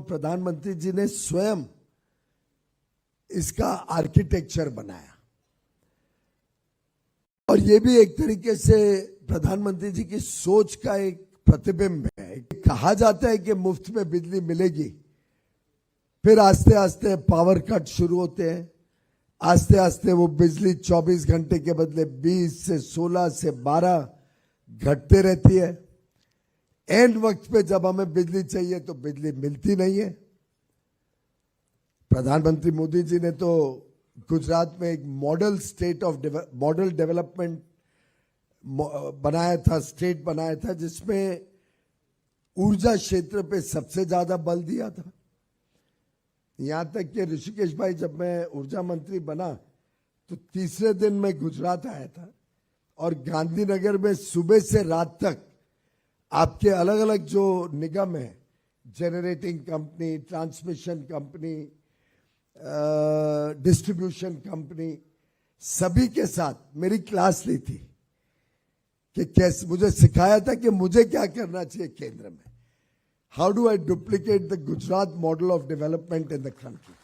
प्रधानमंत्री जी ने स्वयं इसका आर्किटेक्चर बनाया और ये भी एक तरीके से प्रधानमंत्री जी की सोच का एक प्रतिबिंब है। कहा जाता है कि मुफ्त में बिजली मिलेगी, फिर आस्ते आस्ते पावर कट शुरू होते हैं, आस्ते आस्ते वो बिजली 24 घंटे के बदले 20 से 16 से 12 घटते रहती है। एंड वक्त पे जब हमें बिजली चाहिए तो बिजली मिलती नहीं है। प्रधानमंत्री मोदी जी ने तो गुजरात में एक मॉडल डेवलपमेंट बनाया था, स्टेट बनाया था, जिसमें ऊर्जा क्षेत्र पे सबसे ज्यादा बल दिया था। यहां तक कि ऋषिकेश भाई, जब मैं ऊर्जा मंत्री बना तो तीसरे दिन मैं गुजरात आया था और गांधीनगर में सुबह से रात तक आपके अलग अलग जो निगम है, generating company, transmission company, distribution company, सभी के साथ मेरी क्लास ली थी कि कैसे, मुझे सिखाया था कि मुझे क्या करना चाहिए केंद्र में। How do I duplicate the Gujarat model of development in the country.